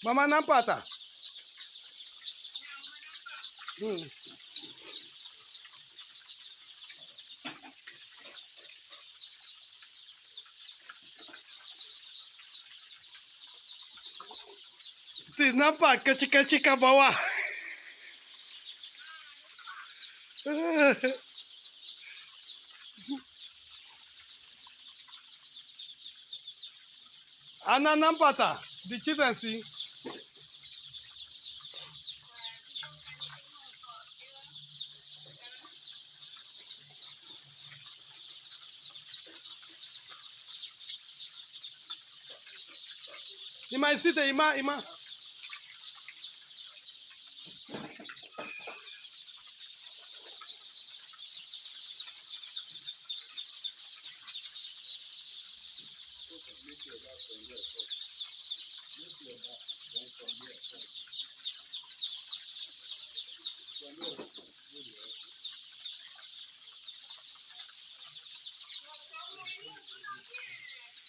Mama nampata. Ti nampak kecil-kecil ke bawah. Ana nampata. The children see. Ima isi te ima.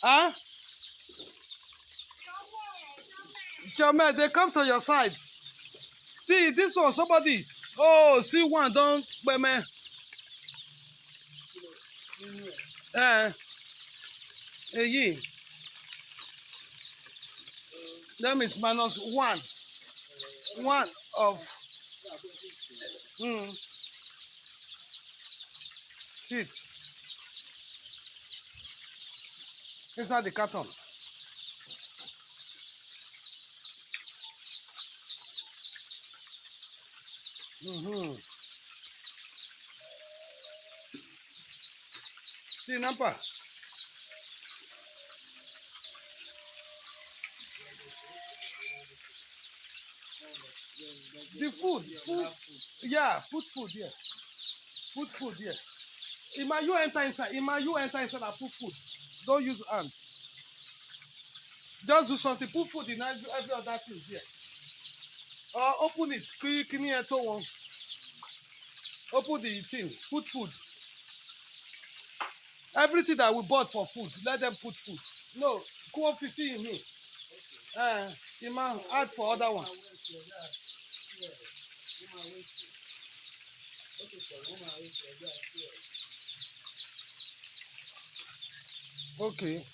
Huh? Chome, they come to your side. See, this one, somebody. Oh, see one, don't, man. Hey, that means -1. One of heat inside the carton. See, Nampa. The food, yeah, put food here. Put food here. Ima, you enter inside. Ima, you enter inside and put food. Don't use hand. Just do something. Put food in every other thing here. Or open it. Can you enter one? Open the thing. Put food. Everything that we bought for food, let them put food. No, coffee see in me. Ima, add for other one. Okay.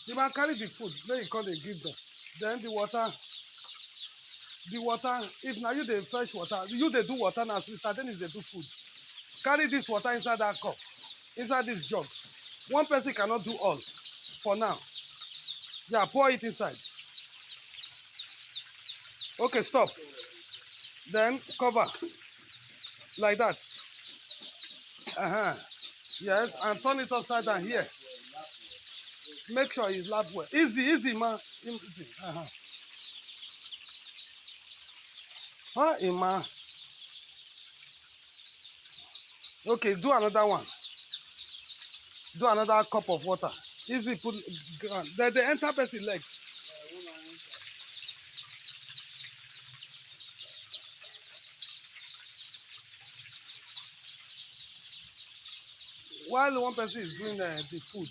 You man carry the food, then you come they give them. Then the water, if now you they fresh water, you they do water now, Mr. Dennis they do food. Carry this water inside that cup, inside this jug. One person cannot do all for now. Yeah, pour it inside. Okay, stop. Then cover like that. Yes, and turn it upside down here. Make sure it's lap well. Easy, man. Easy. Ima. Okay, do another one. Do another cup of water. Easy, put ground. Then they enter person leg. While one person is doing the food.